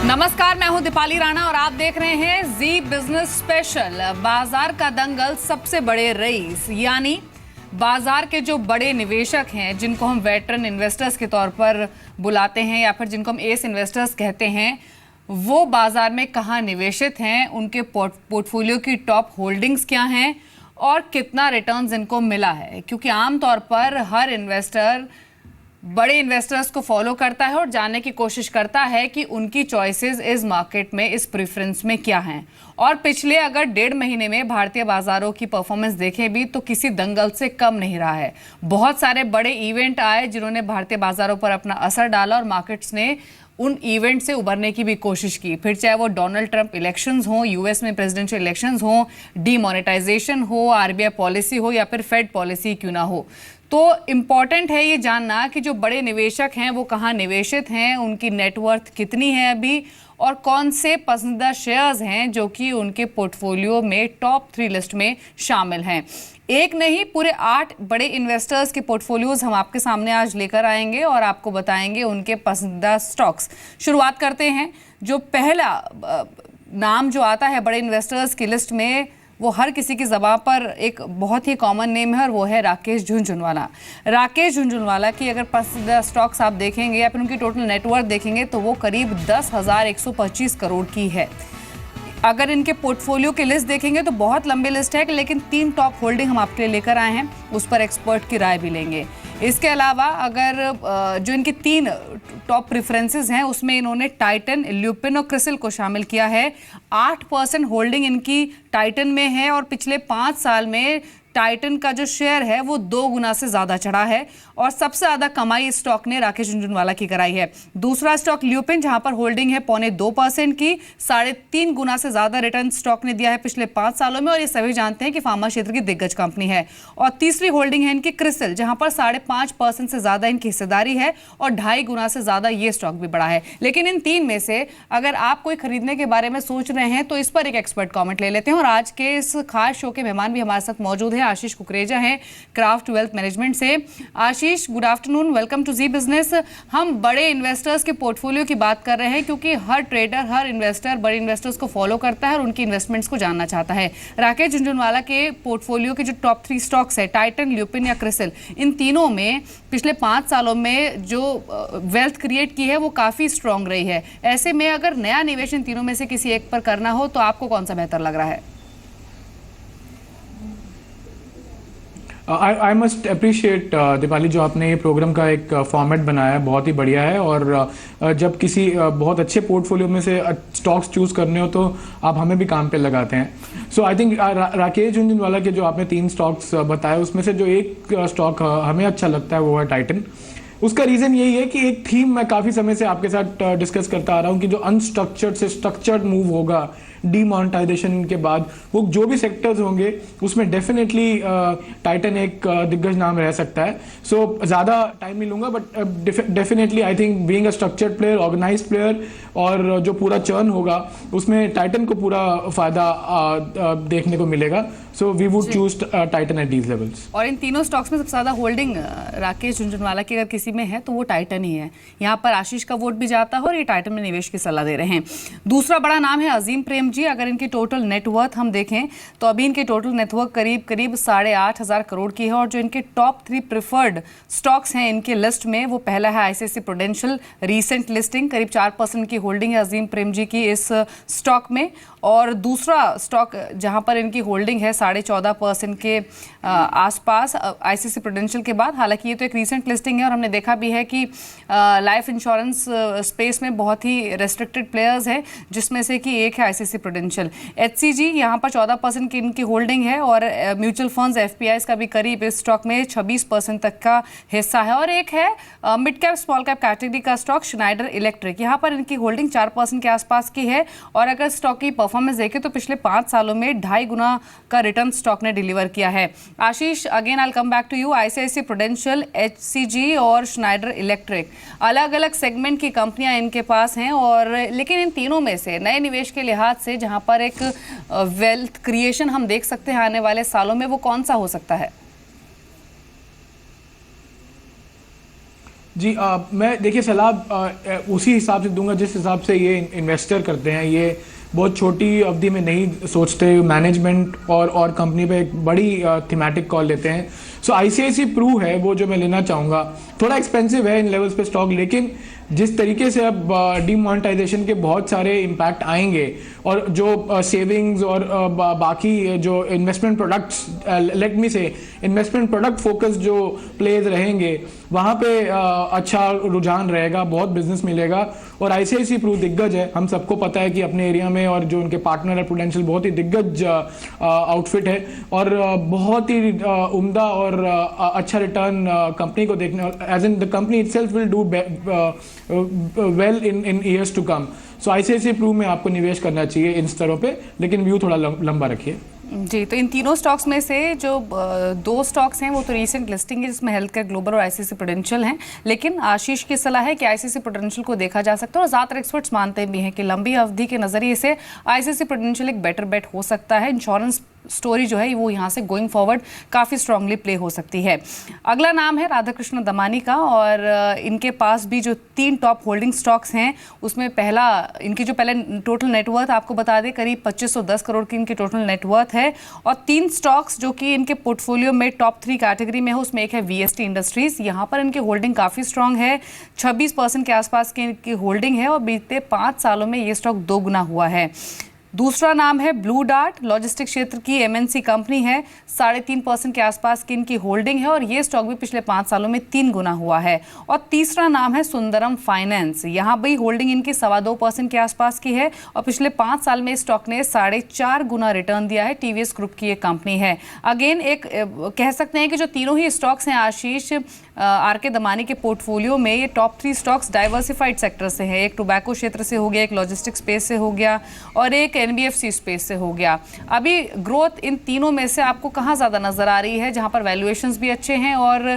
नमस्कार, मैं हूं दीपाली राणा और आप देख रहे हैं जी बिजनेस स्पेशल। बाजार का दंगल, सबसे बड़े रईस यानी बाजार के जो बड़े निवेशक हैं, जिनको हम वेटरन इन्वेस्टर्स के तौर पर बुलाते हैं या फिर जिनको हम एस इन्वेस्टर्स कहते हैं, वो बाजार में कहाँ निवेशित हैं, उनके पोर्टफोलियो की टॉप होल्डिंग्स क्या हैं और कितना रिटर्न्स इनको मिला है। क्योंकि आमतौर पर हर इन्वेस्टर बड़े इन्वेस्टर्स को फॉलो करता है और जानने की कोशिश करता है कि उनकी चॉइसेस इस मार्केट में, इस प्रेफरेंस में क्या हैं। और पिछले अगर 1.5 महीने में भारतीय बाजारों की परफॉर्मेंस देखें भी तो किसी दंगल से कम नहीं रहा है। बहुत सारे बड़े इवेंट आए जिन्होंने भारतीय बाजारों पर अपना असर डाला और मार्केट्स ने उन इवेंट से उबरने की भी कोशिश की। फिर चाहे वो डोनाल्ड ट्रंप इलेक्शंस हो, यूएस में प्रेसिडेंशियल इलेक्शंस हो, डीमोनेटाइजेशन हो, आरबीआई पॉलिसी हो या फिर फेड पॉलिसी क्यों ना हो। तो इम्पॉर्टेंट है ये जानना कि जो बड़े निवेशक हैं वो कहाँ निवेशित हैं, उनकी नेटवर्थ कितनी है अभी और कौन से पसंदीदा शेयर्स हैं जो कि उनके पोर्टफोलियो में टॉप 3 लिस्ट में शामिल हैं। एक नहीं, पूरे 8 बड़े इन्वेस्टर्स के पोर्टफोलियोज हम आपके सामने आज लेकर आएंगे और आपको बताएंगे उनके पसंदीदा स्टॉक्स। शुरुआत करते हैं। जो पहला नाम जो आता है बड़े इन्वेस्टर्स की लिस्ट में, वो हर किसी की ज़बान पर एक बहुत ही कॉमन नेम है और वो है राकेश झुनझुनवाला। राकेश झुनझुनवाला की अगर पसंदीदा स्टॉक्स आप देखेंगे या फिर उनकी टोटल नेटवर्थ देखेंगे तो वो करीब 10,125 करोड़ की है। अगर इनके पोर्टफोलियो की लिस्ट देखेंगे तो बहुत लंबी लिस्ट है, लेकिन 3 टॉप होल्डिंग हम आपके लिए लेकर आए हैं, उस पर एक्सपर्ट की राय भी लेंगे। इसके अलावा अगर जो इनकी 3 टॉप प्रेफरेंसेस हैं उसमें इन्होंने टाइटन, ल्यूपिन और क्रिसिल को शामिल किया है। 8% होल्डिंग इनकी टाइटन में है और पिछले 5 साल में टाइटन का जो शेयर है वो 2 गुना से ज्यादा चढ़ा है और सबसे ज्यादा कमाई इस स्टॉक ने राकेश झुनझुनवाला की कराई है। दूसरा स्टॉक ल्यूपिन, जहां पर होल्डिंग है 0.25% की, 3.5 गुना से ज्यादा रिटर्न स्टॉक ने दिया है पिछले 5 सालों में और ये सभी जानते हैं कि फार्मा क्षेत्र की दिग्गज कंपनी है। और तीसरी होल्डिंग है इनकी क्रिसिल, जहां पर 5.5% से ज्यादा इनकी हिस्सेदारी है और 2.5 गुना से ज्यादा ये स्टॉक भी बढ़ा है। लेकिन इन 3 में से अगर आप कोई खरीदने के बारे में सोच रहे हैं तो इस पर एक एक्सपर्ट कॉमेंट ले लेते हैं और आज के इस खास शो के मेहमान भी हमारे साथ मौजूद है। आशीष कुकरेजा हैं क्राफ्ट वेल्थ मैनेजमेंट से। Ashish, good afternoon, welcome to Zee Business. हम बड़े इन्वेस्टर्स के पोर्टफोलियो की बात कर रहे हैं क्योंकि हर ट्रेडर, हर इन्वेस्टर बड़े इन्वेस्टर्स को फॉलो करता है और उनकी इन्वेस्टमेंट्स को जानना चाहता है। राकेश झुनझुनवाला के पोर्टफोलियो के जो टॉप 3 स्टॉक्स है, टाइटन, ल्यूपिन या क्रिसिल, इन तीनों में पिछले 5 सालों में जो वेल्थ क्रिएट की है वो काफी स्ट्रांग रही है। ऐसे में अगर नया निवेश इन तीनों में से किसी एक पर करना हो तो आपको कौन सा बेहतर लग रहा है? आई मस्ट अप्रिशिएट दीपाली, जो आपने ये प्रोग्राम का एक फॉर्मेट बनाया है, बहुत ही बढ़िया है। और जब किसी बहुत अच्छे पोर्टफोलियो में से स्टॉक्स चूज करने हो तो आप हमें भी काम पे लगाते हैं। सो आई थिंक राकेश झुनझुनवाला के जो आपने 3 स्टॉक्स बताए उसमें से जो एक स्टॉक हमें अच्छा लगता है वो है टाइटन। उसका रीजन यही है कि एक थीम मैं काफी समय से आपके साथ डिस्कस करता आ रहा हूँ कि जो अनस्ट्रक्चर्ड से स्ट्रक्चर्ड मूव होगा डीमोनेटाइजेशन के बाद, वो जो भी सेक्टर्स होंगे उसमें डेफिनेटली टाइटन एक दिग्गज नाम रह सकता है। सो ज़्यादा टाइम नहीं लूंगा, but definitely I think being a structured player, organised player, और जो पूरा चर्न होगा उसमें टाइटन को पूरा फायदा देखने को मिलेगा। So we would choose Titan at these levels. और इन तीनों स्टॉक्स में सबसे ज्यादा होल्डिंग राकेश झुनझुनवाला की अगर किसी में है तो वो टाइटन ही है। यहाँ पर आशीष का वोट भी जाता है और ये टाइटन में निवेश की सलाह दे रहे हैं। दूसरा बड़ा नाम है अजीम प्रेम जी। अगर इनकी टोटल नेटवर्थ हम देखें तो अभी इनकी टोटल नेटवर्थ करीब 8,500 करोड़ की है और जो इनके टॉप 3 प्रिफर्ड स्टॉक्स हैं इनके लिस्ट में, वो पहला है आईसीआईसीआई प्रूडेंशियल, रीसेंट लिस्टिंग, करीब 4% की होल्डिंग है अजीम प्रेम जी की इस स्टॉक में। और दूसरा स्टॉक जहां पर इनकी होल्डिंग है 14.5% के आसपास आईसीआईसीआई प्रूडेंशियल के बाद। हालांकि ये तो एक रीसेंट लिस्टिंग है और हमने देखा भी है कि लाइफ इंश्योरेंस स्पेस में बहुत ही रेस्ट्रिक्टेड प्लेयर्स हैं, जिसमें से कि एक है आईसीआईसीआई प्रूडेंशियल। एचसीजी यहाँ पर 14% की इनकी होल्डिंग है और म्यूचुअल फंड्स एफपीआईज का भी करीब इस स्टॉक में 26% तक का हिस्सा है। और एक है mid cap small cap category का स्टॉक श्नाइडर इलेक्ट्रिक, यहाँ पर इनकी होल्डिंग 4% के आसपास की है। और अगर स्टॉक की परफॉर्मेंस देखें तो पिछले 5 सालों में 2.5 गुना का रिटर्न स्टॉक ने डिलीवर किया है। Ashish, again I will come back to you. ICICI Prudential, HCG और श्नाइडर इलेक्ट्रिक, अलग अलग सेगमेंट की कंपनियां इनके पास हैं, और लेकिन इन तीनों में से नए निवेश के लिहाज से जहां पर एक वेल्थ क्रिएशन हम देख सकते हैं आने वाले सालों में, वो कौन सा हो सकता है? जी मैं देखिए सलाह उसी हिसाब से दूंगा जिस हिसाब से ये इन्वेस्टर करते हैं। ये बहुत छोटी अवधि में नहीं सोचते, मैनेजमेंट और कंपनी पे एक बड़ी थीमेटिक कॉल लेते हैं। सो आईसीआईसी प्रू है वो जो मैं लेना चाहूँगा। थोड़ा एक्सपेंसिव है इन लेवल्स पे स्टॉक, लेकिन जिस तरीके से अब डीमोनेटाइजेशन के बहुत सारे इम्पैक्ट आएंगे और जो सेविंग्स और बाकी जो इन्वेस्टमेंट प्रोडक्ट्स, लेट मी से इन्वेस्टमेंट प्रोडक्ट फोकस जो प्लेज रहेंगे, वहाँ पे अच्छा रुझान रहेगा, बहुत बिजनेस मिलेगा। और आईसीआईसी प्रू दिग्गज है, हम सबको पता है कि अपने एरिया में, और जो उनके पार्टनर है प्रूडेंशियल बहुत ही दिग्गज आउटफिट है और बहुत ही उम्दा और अच्छा रिटर्न कंपनी को देखने, as in the company itself will do well in years to come. So ICICI Pru में आपको निवेश करना चाहिए इन स्तरों पे, लेकिन व्यू थोड़ा लंबा रखिए। जी, तो इन तीनों स्टॉक्स में से जो दो स्टॉक्स हैं वो तो रीसेंट लिस्टिंग है, जिसमें हेल्थ केयर ग्लोबल और आईसीसी प्रूडेंशियल हैं, लेकिन आशीष की सलाह है कि आईसीसी प्रूडेंशियल को देखा जा सकता है और ज़्यादातर एक्सपर्ट्स मानते भी हैं कि लंबी अवधि के नज़रिए से आईसीसी प्रूडेंशियल एक बेटर बेट हो सकता है। इंश्योरेंस स्टोरी जो है वो यहाँ से गोइंग फॉरवर्ड काफ़ी स्ट्रांगली प्ले हो सकती है। अगला नाम है राधाकृष्ण दमानी का, और इनके पास भी जो 3 टॉप होल्डिंग स्टॉक्स हैं उसमें पहला, इनकी जो पहले टोटल नेटवर्थ आपको बता दें करीब 2510 करोड़ की इनकी टोटल नेटवर्थ है, और 3 स्टॉक्स जो कि इनके पोर्टफोलियो में टॉप 3 कैटेगरी में है उसमें एक है वीएसटी इंडस्ट्रीज। यहाँ पर इनकी होल्डिंग काफ़ी स्ट्रांग है, 26% के आसपास की इनकी होल्डिंग है और बीते 5 सालों में ये स्टॉक 2 गुना हुआ है। दूसरा नाम है ब्लू डार्ट, लॉजिस्टिक क्षेत्र की एमएनसी कंपनी है, 3.5% के आसपास की इनकी होल्डिंग है और ये स्टॉक भी पिछले 5 सालों में 3 गुना हुआ है। और तीसरा नाम है सुंदरम फाइनेंस, यहाँ भी होल्डिंग इनकी 2.25% के आसपास की है और पिछले 5 साल में इस स्टॉक ने 4.5 गुना रिटर्न दिया है। टीवीएस ग्रुप की एक कंपनी है। अगेन एक कह सकते हैं कि जो तीनों ही स्टॉक्स हैं आशीष आर के दमानी के पोर्टफोलियो में, ये टॉप 3 स्टॉक्स डाइवर्सिफाइड सेक्टर से है। एक टोबैको क्षेत्र से हो गया, एक लॉजिस्टिक स्पेस से हो गया और एक एनबीएफसी स्पेस से हो गया। अभी ग्रोथ इन तीनों में से आपको कहाँ ज़्यादा नजर आ रही है, जहाँ पर वैल्यूएशंस भी अच्छे हैं और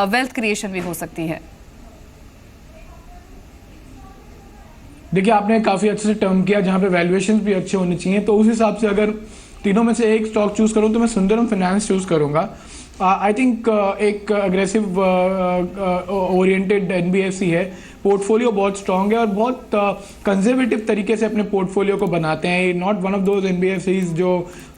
वेल्थ क्रिएशन भी हो सकती है? देखिए आपने काफ़ी अच्छे से टर्म किया, जहाँ पे वैल्यूएशंस भी अच्छे होने चाहिए। तो उस हिसाब से अगर तीनों में से एक स्टॉक चूज करूँ तो मैं सुंदरम फाइनेंस चूज करूँगा। आई थिंक एक अग्रेसिव ओरिएंटेड एनबीएफसी है, पोर्टफोलियो बहुत स्ट्रांग है और बहुत कंजर्वेटिव तरीके से अपने पोर्टफोलियो को बनाते हैं। Not one of those NBFCs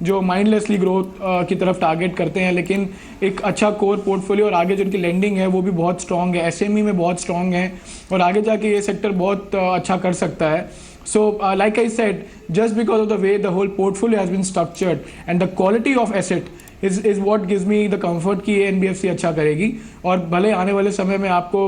जो माइंडलेसली ग्रोथ की तरफ टारगेट करते हैं, लेकिन एक अच्छा कोर पोर्टफोलियो और आगे जो उनकी लेंडिंग है वो भी बहुत स्ट्रांग है, एसएमई में बहुत स्ट्रांग है और आगे जाके ये सेक्टर बहुत अच्छा कर सकता है। So, like I said, just because of the way the whole portfolio has been structured and the quality of asset is what gives me the comfort कि ये NBFC अच्छा करेगी और भले आने वाले समय में आपको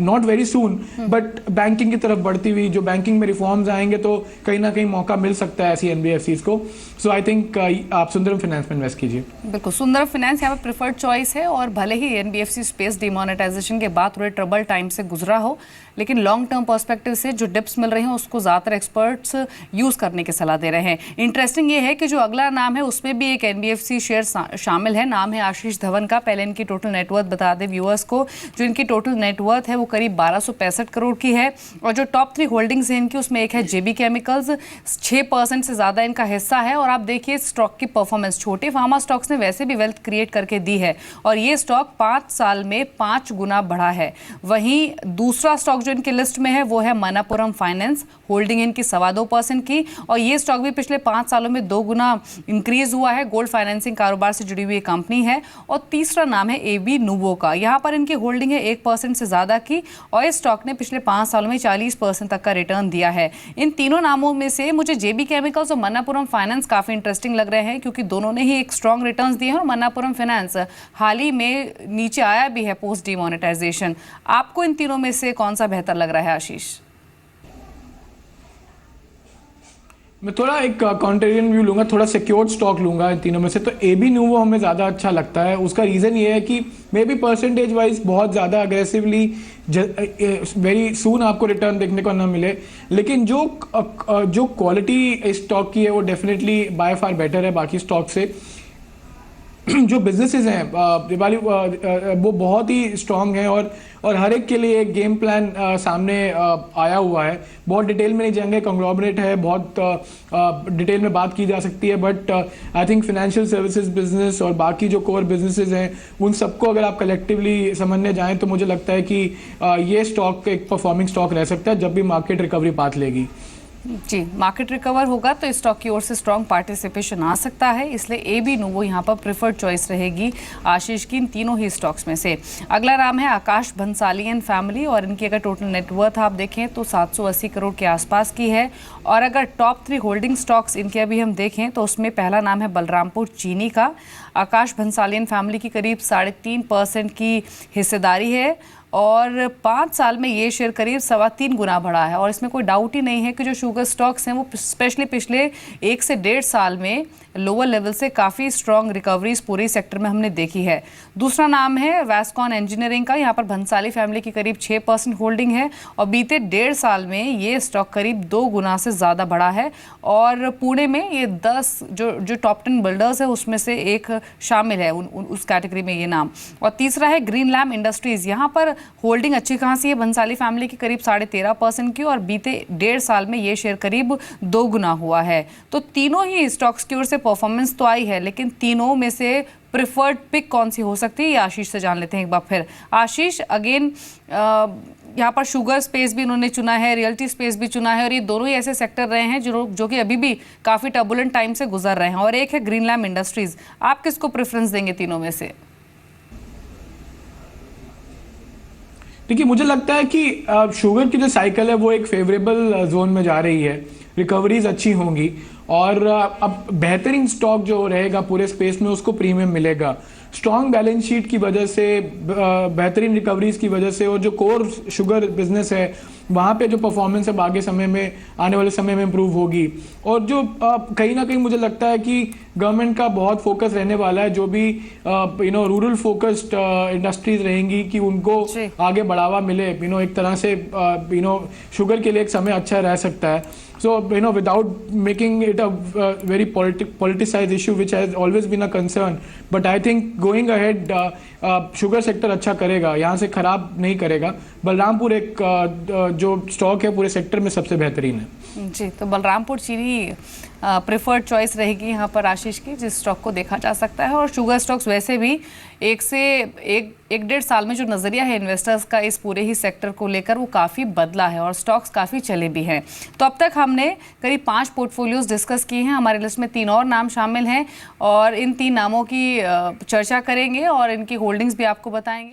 not very soon but banking की तरफ बढ़ती हुई जो बैंकिंग में रिफॉर्म्स आएंगे तो कहीं ना कहीं मौका मिल सकता है ऐसी NBFCs को। सो आई थिंक आप सुंदरम फाइनेंस में इन्वेस्ट कीजिए। बिल्कुल, सुंदरम फाइनेंस यहाँ पर प्रेफर्ड चॉइस है और भले ही एनबीएफसी स्पेस डिमोनेटाइजेशन के बाद थोड़े ट्रबल टाइम से गुजरा हो, लेकिन लॉन्ग टर्म पर्सपेक्टिव से जो डिप्स मिल रहे हैं उसको ज़्यादातर एक्सपर्ट्स यूज़ करने की सलाह दे रहे हैं। इंटरेस्टिंग ये है कि जो अगला नाम है उसमें भी एक एनबीएफसी शेयर शामिल है, नाम है आशीष धवन का। पहले इनकी टोटल नेटवर्थ बता दें व्यूअर्स को, जो इनकी टोटल नेटवर्थ है वो करीब 1265 करोड़ की है और जो टॉप 3 होल्डिंग्स हैं इनकी उसमें एक है जेबी केमिकल्स, 6% से ज़्यादा इनका हिस्सा है। और आप देखिए स्टॉक की परफॉर्मेंस, छोटे फार्मा स्टॉक्स ने वैसे भी वेल्थ क्रिएट करके दी है और ये स्टॉक 5 साल में 5 गुना बढ़ा है। वहीं दूसरा स्टॉक जो इनकी लिस्ट में है वो है मनापुरम फाइनेंस, होल्डिंग इनकी 2.25% की और ये स्टॉक भी पिछले 5 सालों में 2 गुना इंक्रीज हुआ है। गोल्ड फाइनेंसिंग कारोबार से जुड़ी हुई कंपनी है। और तीसरा नाम है एबी नूवो का, यहाँ पर इनकी होल्डिंग है 1% से ज़्यादा की और इस स्टॉक ने पिछले 5 सालों में 40% तक का रिटर्न दिया है। इन तीनों नामों में से मुझे जेबी केमिकल्स और मनापुरम फाइनेंस काफ़ी इंटरेस्टिंग लग रहे हैं क्योंकि दोनों ने ही एक स्ट्रॉन्ग रिटर्न्स दिए हैं और मनापुरम फाइनेंस हाल ही में नीचे आया भी है पोस्ट डिमोनेटाइजेशन। आपको इन तीनों में से कौन सा बेहतर लग रहा है आशीष? मैं थोड़ा एक कॉन्ट्रेरियन व्यू लूंगा, थोड़ा सिक्योर्ड स्टॉक लूंगा इन तीनों में से। तो एबी नूवो हमें ज़्यादा अच्छा लगता है। उसका रीज़न ये है कि मे बी परसेंटेज वाइज बहुत ज़्यादा अग्रेसिवली वेरी सून आपको रिटर्न देखने को ना मिले, लेकिन जो क्वालिटी इस स्टॉक की है वो डेफिनेटली बाय फार बेटर है बाकी स्टॉक से। जो बिजनेसेस हैं दिवाली वो बहुत ही स्ट्रांग हैं और हर एक के लिए एक गेम प्लान सामने आया हुआ है। बहुत डिटेल में नहीं जाएंगे, कंग्लोमरेट है, बहुत डिटेल में बात की जा सकती है, but I think financial services business और बाकी जो कोर बिजनेसेस हैं उन सबको अगर आप कलेक्टिवली समझने जाएं तो मुझे लगता है कि ये स्टॉक एक परफॉर्मिंग स्टॉक रह सकता है जब भी मार्केट रिकवरी पाथ लेगी। जी, मार्केट रिकवर होगा तो स्टॉक की ओर से स्ट्रॉन्ग पार्टिसिपेशन आ सकता है, इसलिए AB नोवो यहाँ पर प्रेफर्ड चॉइस रहेगी आशीष की इन तीनों ही स्टॉक्स में से। अगला नाम है आकाश भंसाली एंड फैमिली और इनकी अगर टोटल नेटवर्थ आप देखें तो 780 करोड़ के आसपास की है। और अगर टॉप 3 होल्डिंग स्टॉक्स इनके अभी हम देखें तो उसमें पहला नाम है बलरामपुर चीनी का। आकाश भंसाली एंड फैमिली की करीब 3.5% की हिस्सेदारी है और 5 साल में ये शेयर करीब 3.25 गुना बढ़ा है। और इसमें कोई डाउट ही नहीं है कि जो शुगर स्टॉक्स हैं वो स्पेशली पिछले 1 से 1.5 साल में लोअर लेवल से काफ़ी स्ट्रॉन्ग रिकवरीज पूरे सेक्टर में हमने देखी है। दूसरा नाम है वैस्कॉन इंजीनियरिंग का। यहाँ पर भंसाली फैमिली की करीब 6% होल्डिंग है और बीते 1.5 साल में ये स्टॉक करीब 2 गुना से ज़्यादा बढ़ा है। और पुणे में ये 10 जो टॉप 10 बिल्डर्स है उसमें से एक शामिल है उस कैटेगरी में ये नाम। और तीसरा है ग्रीन लैम्प इंडस्ट्रीज। यहाँ पर होल्डिंग अच्छी खासी है भंसाली फैमिली की करीब 13.5% की और बीते 1.5 साल में ये शेयर करीब 2 गुना हुआ है। तो तीनों ही स्टॉक्स की ओर से परफॉर्मेंस तो आई है, लेकिन तीनों में से प्रिफर्ड पिक कौन सी हो सकती है ये आशीष से जान लेते हैं एक बार फिर। आशीष, अगेन यहाँ पर शुगर स्पेस भी इन्होंने चुना है, रियल्टी स्पेस भी चुना है और ये दोनों ही ऐसे सेक्टर रहे हैं जो कि अभी भी काफ़ी टर्बुलेंट टाइम से गुजर रहे हैं। और एक है ग्रीन लैम्प इंडस्ट्रीज। आप किसको प्रेफरेंस देंगे तीनों में से? देखिए, मुझे लगता है कि शुगर की जो साइकिल है वो एक फेवरेबल जोन में जा रही है, रिकवरीज अच्छी होंगी और अब बेहतरीन स्टॉक जो रहेगा पूरे स्पेस में उसको प्रीमियम मिलेगा। स्ट्रॉन्ग बैलेंस शीट की वजह से, बेहतरीन रिकवरीज की वजह से और जो कोर शुगर बिजनेस है वहाँ पे जो परफॉर्मेंस अब आगे समय में, आने वाले समय में इम्प्रूव होगी। और जो कहीं ना कहीं मुझे लगता है कि गवर्नमेंट का बहुत फोकस रहने वाला है, जो भी रूरल फोकस्ड इंडस्ट्रीज रहेंगी कि उनको आगे बढ़ावा मिले। एक तरह से शुगर के लिए एक समय अच्छा रह सकता है। So, without making it a very politicized issue, which has always been a concern, but I think going ahead, sugar sector अच्छा करेगा, यहाँ से खराब नहीं करेगा। बलरामपुर एक जो स्टॉक है पूरे सेक्टर में सबसे बेहतरीन है। जी, तो बलरामपुर चीनी प्रेफर्ड चॉइस रहेगी यहाँ पर आशीष की, जिस स्टॉक को देखा जा सकता है। और शुगर स्टॉक्स वैसे भी 1 से 1.5 साल में जो नज़रिया है इन्वेस्टर्स का इस पूरे ही सेक्टर को लेकर वो काफ़ी बदला है और स्टॉक्स काफ़ी चले भी हैं। तो अब तक हमने करीब 5 पोर्टफोलियोज डिस्कस किए हैं। हमारे लिस्ट में 3 और नाम शामिल हैं और इन 3 नामों की चर्चा करेंगे और इनकी होल्डिंग्स भी आपको बताएंगे।